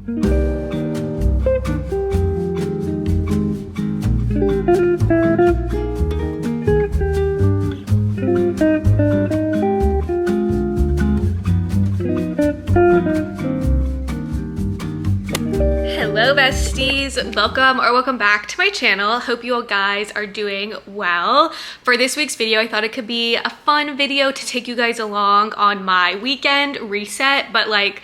Hello besties, welcome back to my channel. Hope you all guys are doing well. For this week's video, I thought it could be a fun video to take you guys along on my weekend reset, but like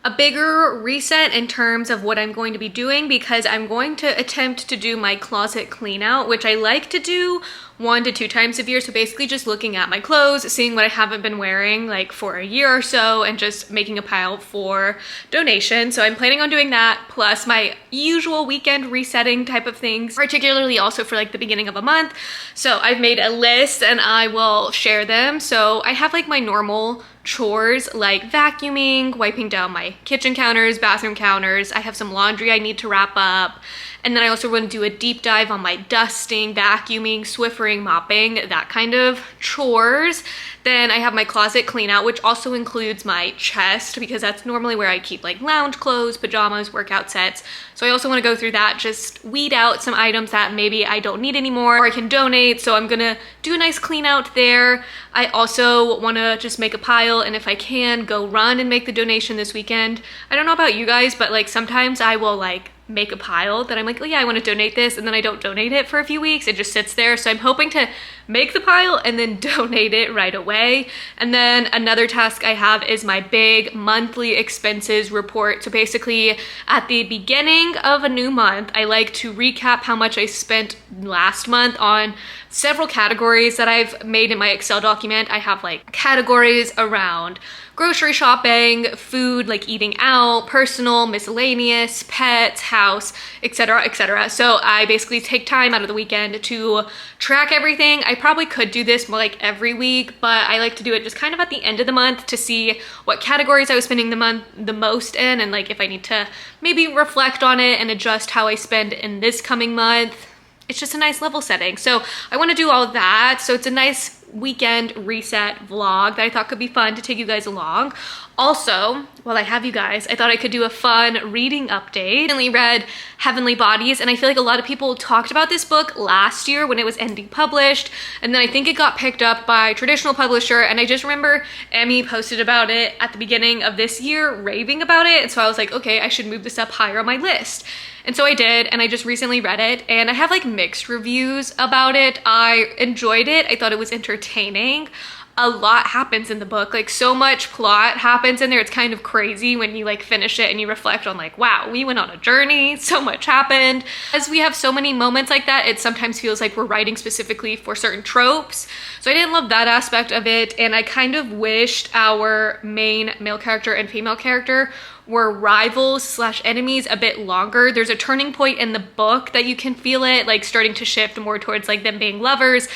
a bigger reset in terms of what I'm going to be doing, because I'm going to attempt to do my closet clean out, which I like to do 1 to 2 times a year. So basically just looking at my clothes, seeing what I haven't been wearing like for a year or so, and just making a pile for donation. So I'm planning on doing that, plus my usual weekend resetting type of things, particularly also for like the beginning of a month. So I've made a list and I will share them. So I have like my normal chores like vacuuming, wiping down my kitchen counters, bathroom counters. I have some laundry I need to wrap up. And then I also want to do a deep dive on my dusting, vacuuming, Swiffering, mopping, that kind of chores. Then I have my closet clean out, which also includes my chest, because that's normally where I keep like lounge clothes, pajamas, workout sets. So I also want to go through that, just weed out some items that maybe I don't need anymore or I can donate. So I'm gonna do a nice clean out there. I also want to just make a pile, and if I can, go run and make the donation this weekend. I don't know about you guys, but like sometimes I will like make a pile that I'm like, oh yeah, I want to donate this, and then I don't donate it for a few weeks. It just sits there. So I'm hoping to make the pile and then donate it right away. And then another task I have is my big monthly expenses report. So basically at the beginning of a new month, I like to recap how much I spent last month on several categories that I've made in my Excel document. I have like categories around grocery shopping, food, like eating out, personal, miscellaneous, pets, house, etc., etc. So I basically take time out of the weekend to track everything. I probably could do this more like every week, but I like to do it just kind of at the end of the month to see what categories I was spending the most in, and like if I need to maybe reflect on it and adjust how I spend in this coming month. It's just a nice level setting. So I want to do all of that. So it's a nice weekend reset vlog that I thought could be fun to take you guys along. Also, while I have you guys, I thought I could do a fun reading update. I recently read Heavenly Bodies, and I feel like a lot of people talked about this book last year when it was ending published, and then I think it got picked up by a traditional publisher, and I just remember Emmy posted about it at the beginning of this year, raving about it, and so I was like, okay, I should move this up higher on my list. And so I did, and I just recently read it, and I have like mixed reviews about it. I enjoyed it. I thought it was entertaining. A lot happens in the book, like so much plot happens in there. It's kind of crazy when you like finish it and you reflect on like, wow, we went on a journey, so much happened. As we have so many moments like that, it sometimes feels like we're writing specifically for certain tropes. So I didn't love that aspect of it, and I kind of wished our main male character and female character were rivals slash enemies a bit longer. There's a turning point in the book that you can feel it like starting to shift more towards like them being lovers.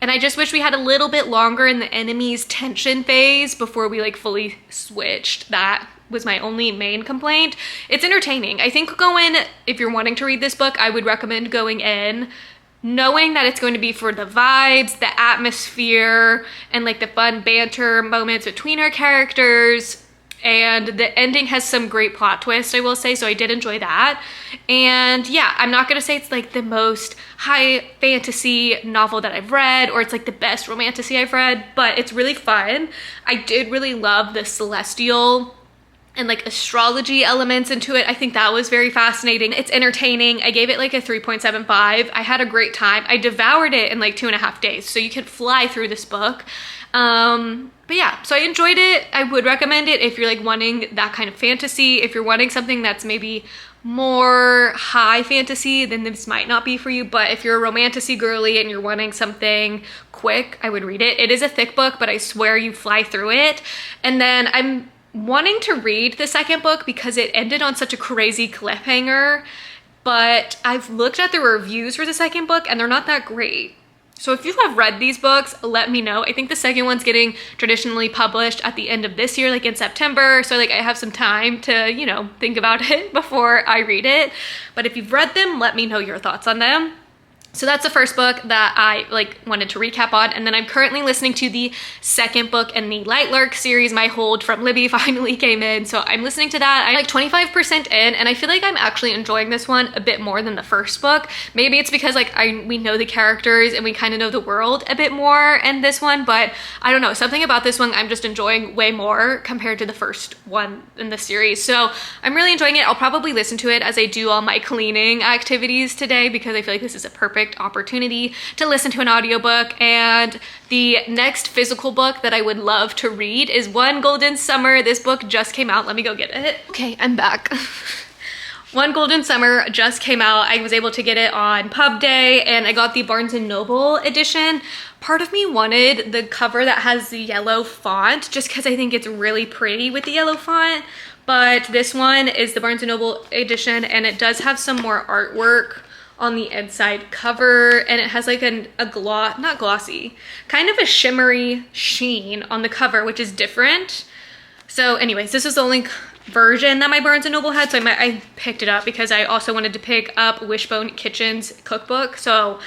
And I just wish we had a little bit longer in the enemies tension phase before we like fully switched. That was my only main complaint. It's entertaining. I think if you're wanting to read this book, I would recommend going in knowing that it's going to be for the vibes, the atmosphere, and like the fun banter moments between our characters. And the ending has some great plot twists, I will say, so I did enjoy that. And yeah, I'm not gonna say it's like the most high fantasy novel that I've read, or it's like the best romantasy I've read, but it's really fun. I did really love the celestial and like astrology elements into it. I think that was very fascinating. It's entertaining. I gave it like a 3.75. I had a great time. I devoured it in like 2.5 days, so you could fly through this book. But yeah, so I enjoyed it. I would recommend it if you're like wanting that kind of fantasy. If you're wanting something that's maybe more high fantasy, then this might not be for you. But if you're a romantasy girly and you're wanting something quick, I would read it. It is a thick book, but I swear you fly through it. And then I'm wanting to read the second book because it ended on such a crazy cliffhanger. But I've looked at the reviews for the second book and they're not that great. So if you have read these books, let me know. I think the second one's getting traditionally published at the end of this year, like in September. So like I have some time to, you know, think about it before I read it. But if you've read them, let me know your thoughts on them. So that's the first book that I wanted to recap on. And then I'm currently listening to the second book in the Light Lurk series. My hold from Libby finally came in. So I'm listening to that. I'm like 25% in, and I feel like I'm actually enjoying this one a bit more than the first book. Maybe it's because like we know the characters and we kind of know the world a bit more in this one, but I don't know, something about this one I'm just enjoying way more compared to the first one in the series. So I'm really enjoying it. I'll probably listen to it as I do all my cleaning activities today, because I feel like this is a perfect opportunity to listen to an audiobook. And the next physical book that I would love to read is One Golden Summer. This book just came out. Let me go get it. Okay, I'm back. One Golden Summer just came out. I was able to get it on pub day, and I got the Barnes & Noble edition. Part of me wanted the cover that has the yellow font, just because I think it's really pretty with the yellow font. But this one is the Barnes & Noble edition, and it does have some more artwork on the inside cover, and it has like not glossy, kind of a shimmery sheen on the cover, which is different. So anyways, this is the only version that my Barnes & Noble had, so I picked it up because I also wanted to pick up Wishbone Kitchen's cookbook. So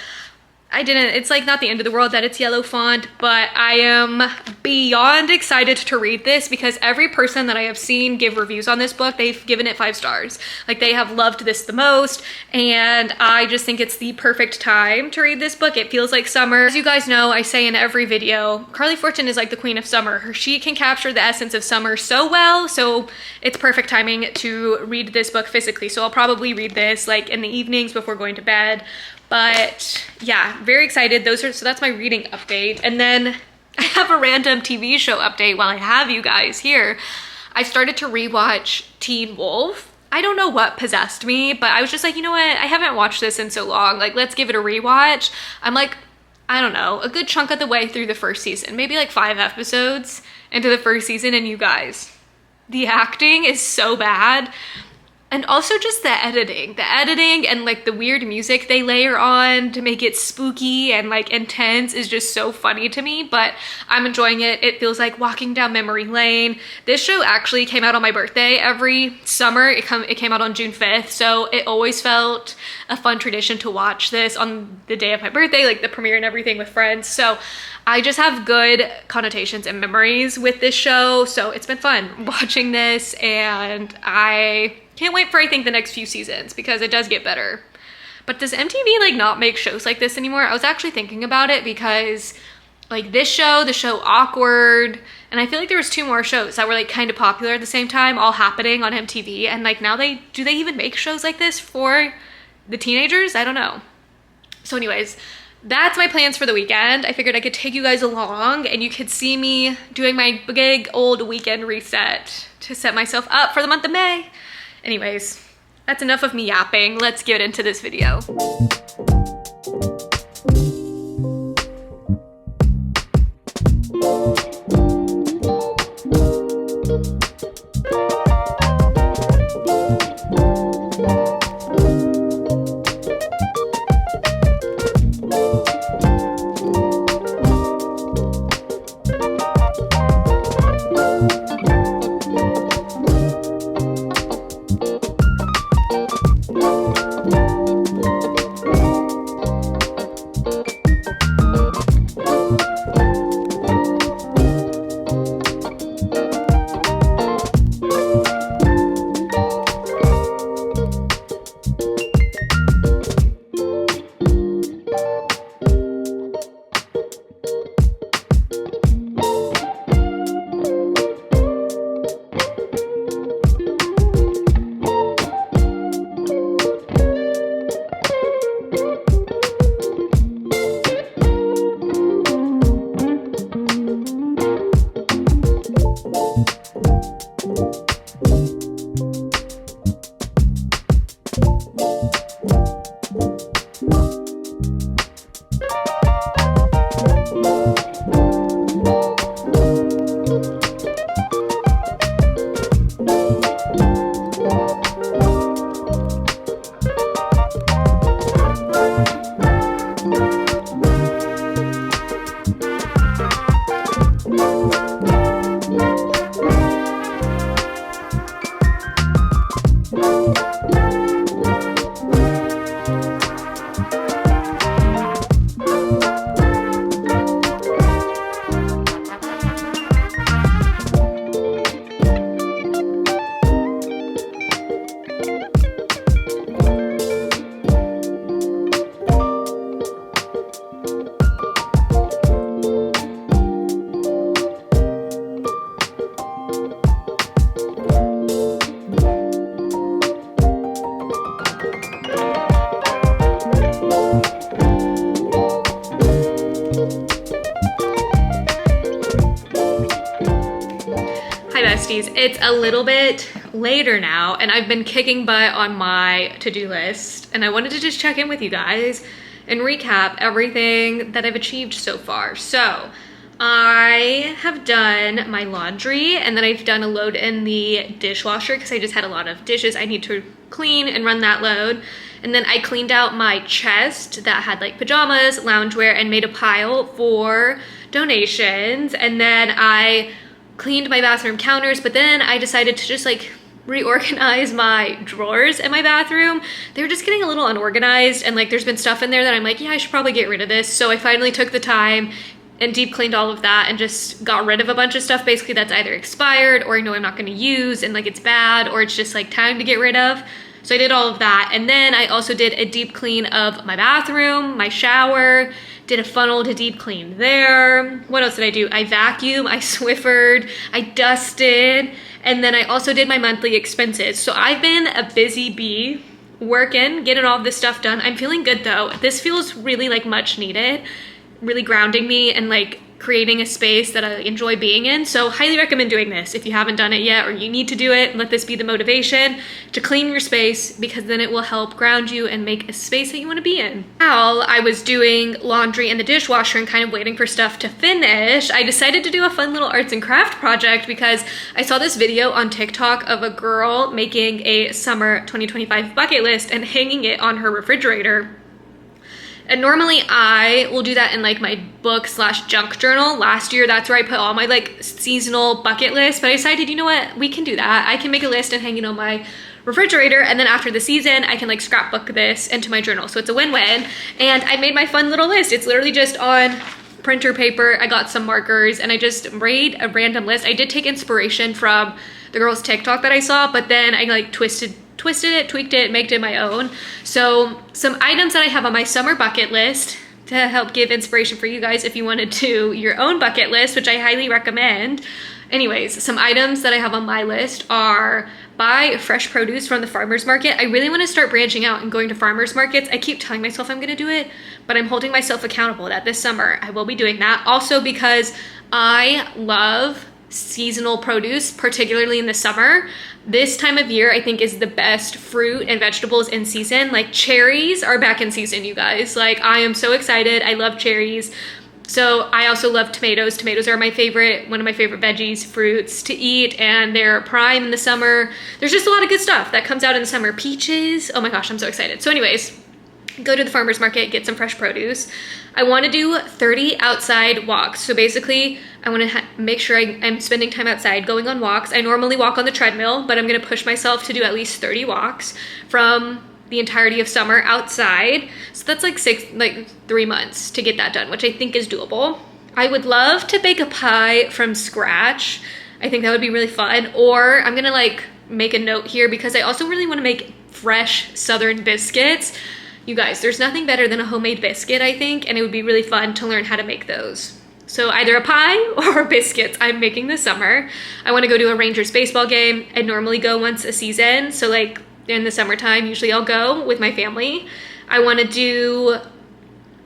I didn't, it's like not the end of the world that it's yellow font, but I am beyond excited to read this because every person that I have seen give reviews on this book, they've given it 5 stars. Like, they have loved this the most, and I just think it's the perfect time to read this book. It feels like summer. As you guys know, I say in every video, Carly Fortune is like the queen of summer. She can capture the essence of summer so well, so it's perfect timing to read this book physically. So I'll probably read this like in the evenings before going to bed. But yeah, very excited. So that's my reading update. And then I have a random TV show update while I have you guys here. I started to rewatch Teen Wolf. I don't know what possessed me, but I was just like, you know what? I haven't watched this in so long. Like, let's give it a rewatch. I'm like, I don't know, a good chunk of the way through the first season, maybe like 5 episodes into the first season, and you guys, the acting is so bad. And also just the editing and like the weird music they layer on to make it spooky and like intense is just so funny to me, but I'm enjoying it. It feels like walking down memory lane. This show actually came out on my birthday every summer. It came out on June 5th, so it always felt a fun tradition to watch this on the day of my birthday, like the premiere and everything with friends. So I just have good connotations and memories with this show, so it's been fun watching this, and I can't wait for, I think, the next few seasons because it does get better. But does MTV like not make shows like this anymore? I was actually thinking about it because like this show, the show Awkward, and I feel like there was 2 more shows that were like kind of popular at the same time, all happening on MTV, and like now do they even make shows like this for the teenagers? I don't know. So anyways, that's my plans for the weekend. I figured I could take you guys along and you could see me doing my big old weekend reset to set myself up for the month of May. Anyways, that's enough of me yapping. Let's get into this video. It's a little bit later now and I've been kicking butt on my to-do list, and I wanted to just check in with you guys and recap everything that I've achieved so far. So I have done my laundry, and then I've done a load in the dishwasher because I just had a lot of dishes I need to clean and run that load. And then I cleaned out my chest that had like pajamas, loungewear, and made a pile for donations. And then I cleaned my bathroom counters, but then I decided to just like reorganize my drawers in my bathroom. They were just getting a little unorganized, and like there's been stuff in there that I'm like, yeah, I should probably get rid of this. So I finally took the time and deep cleaned all of that and just got rid of a bunch of stuff basically that's either expired or I know I'm not going to use and like it's bad, or it's just like time to get rid of. So I did all of that. And then I also did a deep clean of my bathroom, my shower, did a funnel to deep clean there. What else did I do? I vacuumed, I Swiffered, I dusted, and then I also did my monthly expenses. So I've been a busy bee, working, getting all of this stuff done. I'm feeling good though. This feels really like much needed, really grounding me and like creating a space that I enjoy being in. So highly recommend doing this if you haven't done it yet or you need to do it. Let this be the motivation to clean your space, because then it will help ground you and make a space that you want to be in. While I was doing laundry in the dishwasher and kind of waiting for stuff to finish, I decided to do a fun little arts and craft project because I saw this video on TikTok of a girl making a summer 2025 bucket list and hanging it on her refrigerator. And normally I will do that in like my book/junk journal. Last year, that's where I put all my like seasonal bucket list, but I decided, you know what, we can do that. I can make a list and hang it on my refrigerator, and then after the season, I can like scrapbook this into my journal. So it's a win-win. And I made my fun little list. It's literally just on printer paper. I got some markers and I just made a random list. I did take inspiration from the girl's TikTok that I saw, but then I like twisted it, tweaked it, made it my own. So some items that I have on my summer bucket list to help give inspiration for you guys if you wanted to your own bucket list, which I highly recommend. Anyways, some items that I have on my list are buy fresh produce from the farmer's market. I really want to start branching out and going to farmer's markets. I keep telling myself I'm going to do it, but I'm holding myself accountable that this summer I will be doing that. Also because I love seasonal produce, particularly in the summer. This time of year, I think, is the best fruit and vegetables in season. Like cherries are back in season, you guys. Like I am so excited. I love cherries. So I also love tomatoes. Tomatoes are my favorite, one of my favorite veggies, fruits to eat, and they're prime in the summer. There's just a lot of good stuff that comes out in the summer. Peaches, oh my gosh, I'm so excited. So anyways, go to the farmer's market, get some fresh produce. I want to do 30 outside walks. So basically, I want to make sure I'm spending time outside, going on walks. I normally walk on the treadmill, but I'm going to push myself to do at least 30 walks from the entirety of summer outside. So that's like 3 months to get that done, which I think is doable. I would love to bake a pie from scratch. I think that would be really fun. Or I'm going to like make a note here because I also really want to make fresh Southern biscuits. You guys, there's nothing better than a homemade biscuit, I think, and it would be really fun to learn how to make those. So either a pie or biscuits I'm making this summer. I want to go to a Rangers baseball game. I normally go once a season, so like in the summertime, usually I'll go with my family. I want to do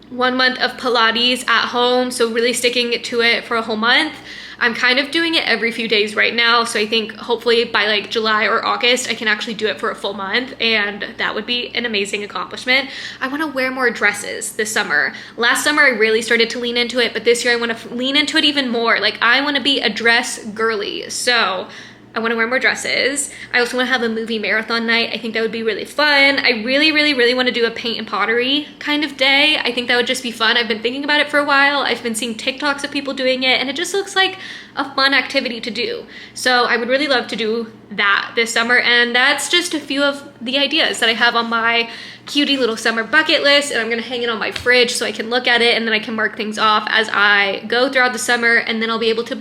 1 month of Pilates at home, so really sticking to it for a whole month. I'm kind of doing it every few days right now, so I think hopefully by like July or August, I can actually do it for a full month, and that would be an amazing accomplishment. I want to wear more dresses this summer. Last summer, I really started to lean into it, but this year I want to lean into it even more. Like I want to be a dress girly, so I want to wear more dresses. I also want to have a movie marathon night. I think that would be really fun. I really, really, really want to do a paint and pottery kind of day. I think that would just be fun. I've been thinking about it for a while. I've been seeing TikToks of people doing it, and it just looks like a fun activity to do. So I would really love to do that this summer, and that's just a few of the ideas that I have on my cutie little summer bucket list, and I'm gonna hang it on my fridge so I can look at it, and then I can mark things off as I go throughout the summer, and then I'll be able to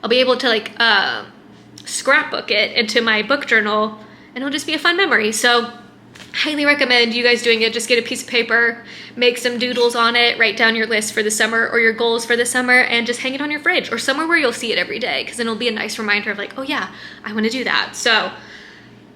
I'll be able to like scrapbook it into my book journal and it'll just be a fun memory. So highly recommend you guys doing it. Just get a piece of paper, make some doodles on it, write down your list for the summer or your goals for the summer, and just hang it on your fridge or somewhere where you'll see it every day, because then it'll be a nice reminder of like, oh yeah, I want to do that. So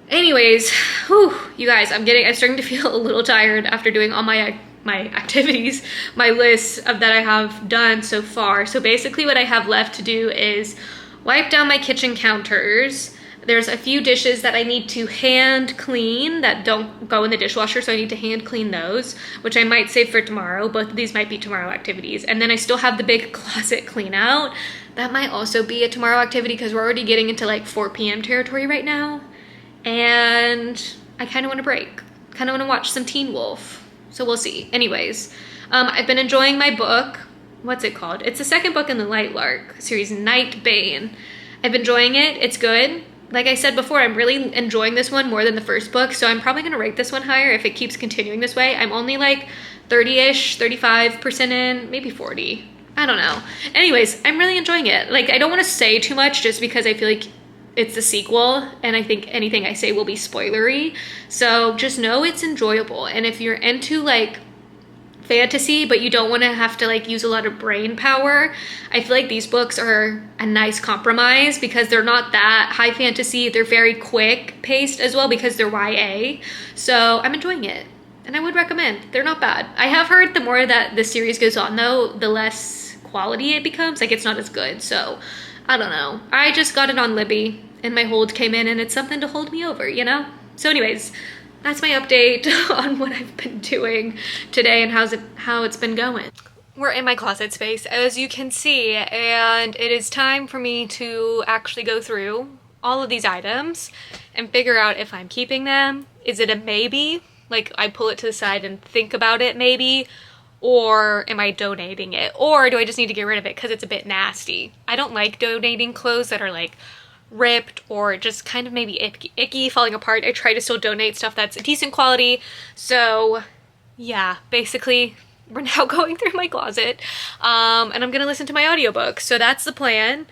anyways, whew, you guys, I'm starting to feel a little tired after doing all my activities, my list of that I have done so far. So basically what I have left to do is wipe down my kitchen counters. There's a few dishes that I need to hand clean that don't go in the dishwasher, so I need to hand clean those, which I might save for tomorrow. Both of these might be tomorrow activities. And then I still have the big closet clean out. That might also be a tomorrow activity because we're already getting into like 4 p.m. territory right now. And I kind of want a break. Kind of want to watch some Teen Wolf. So we'll see. Anyways, I've been enjoying my book. What's it called? It's the second book in the Light Lark series, Night Bane. I've been enjoying it. It's good. Like I said before, I'm really enjoying this one more than the first book, so I'm probably gonna rate this one higher if it keeps continuing this way. I'm only like 30-ish, 35% in, maybe 40. I don't know. Anyways, I'm really enjoying it. Like, I don't wanna say too much just because I feel like it's the sequel, and I think anything I say will be spoilery. So just know it's enjoyable. And if you're into like fantasy, but you don't want to have to like use a lot of brain power, I feel like these books are a nice compromise because they're not that high fantasy. They're very quick paced as well because they're YA. So I'm enjoying it and I would recommend. They're not bad. I have heard the more that the series goes on though, the less quality it becomes. Like, it's not as good. So I don't know. I just got it on Libby and my hold came in and it's something to hold me over, you know? So anyways, that's my update on what I've been doing today and how it's been going. We're in my closet space, as you can see, and it is time for me to actually go through all of these items and figure out if I'm keeping them. Is it a maybe? Like, I pull it to the side and think about it maybe, or am I donating it? Or do I just need to get rid of it because it's a bit nasty? I don't like donating clothes that are like ripped or just kind of maybe icky, falling apart. I try to still donate stuff that's decent quality. So yeah, basically we're now going through my closet and I'm gonna listen to my audiobook. So that's the plan.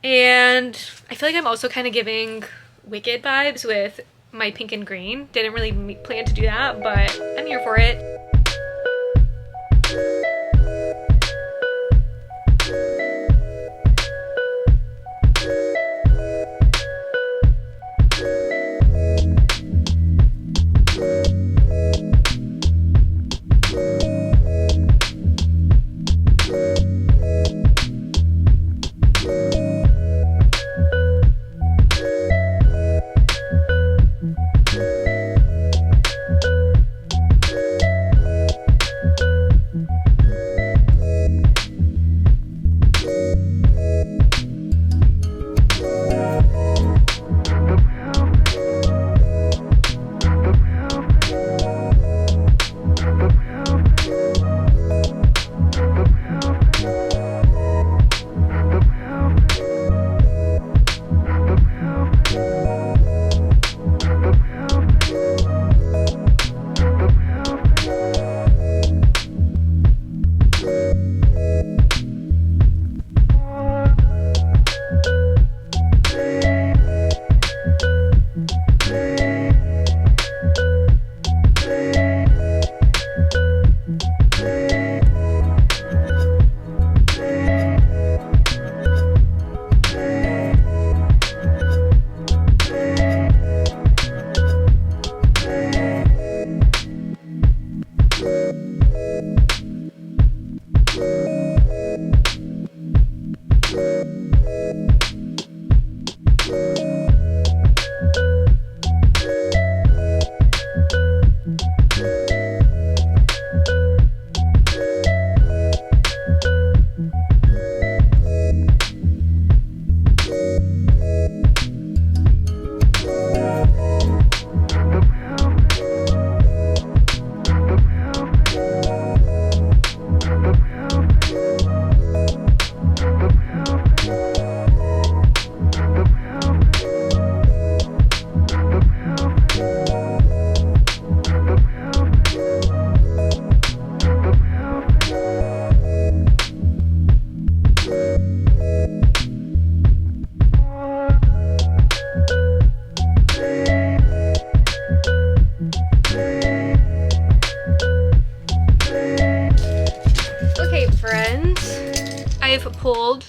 And I feel like I'm also kind of giving Wicked vibes with my pink and green. Didn't really plan to do that, but I'm here for it. I've pulled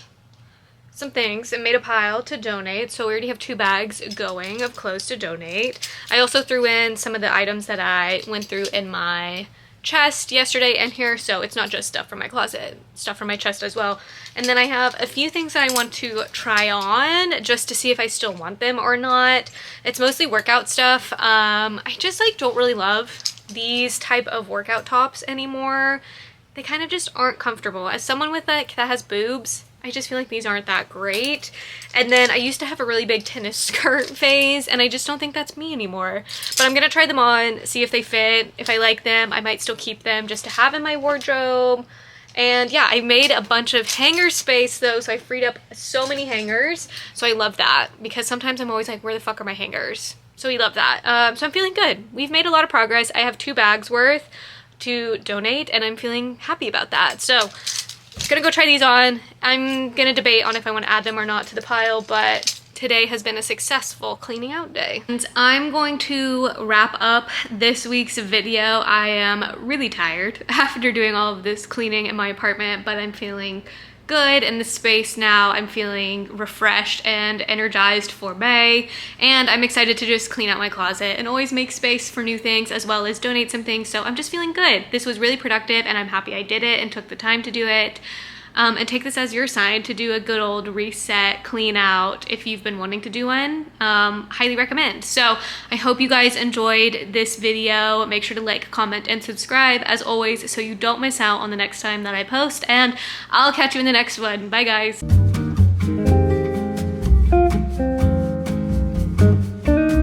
some things and made a pile to donate. So we already have 2 bags going of clothes to donate. I also threw in some of the items that I went through in my chest yesterday and here, so it's not just stuff from my closet, stuff from my chest as well. And then I have a few things that I want to try on just to see if I still want them or not. It's mostly workout stuff. I just like don't really love these type of workout tops anymore. They kind of just aren't comfortable. As someone with like that has boobs, I just feel like these aren't that great. And then I used to have a really big tennis skirt phase, and I just don't think that's me anymore. But I'm gonna try them on, see if they fit. If I like them, I might still keep them just to have in my wardrobe. And yeah, I made a bunch of hanger space though, so I freed up so many hangers. So I love that, because sometimes I'm always like, where the fuck are my hangers? So we love that. So I'm feeling good. We've made a lot of progress. I have 2 bags worth to donate, and I'm feeling happy about that. So gonna go try these on. I'm gonna debate on if I want to add them or not to the pile, but today has been a successful cleaning out day. And I'm going to wrap up this week's video. I am really tired after doing all of this cleaning in my apartment, but I'm feeling good in the space now. I'm feeling refreshed and energized for May, and I'm excited to just clean out my closet and always make space for new things as well as donate some things. So I'm just feeling good. This was really productive, and I'm happy I did it and took the time to do it. And take this as your sign to do a good old reset, clean out if you've been wanting to do one. Highly recommend. So I hope you guys enjoyed this video. Make sure to like, comment, and subscribe as always so you don't miss out on the next time that I post, and I'll catch you in the next one. Bye guys.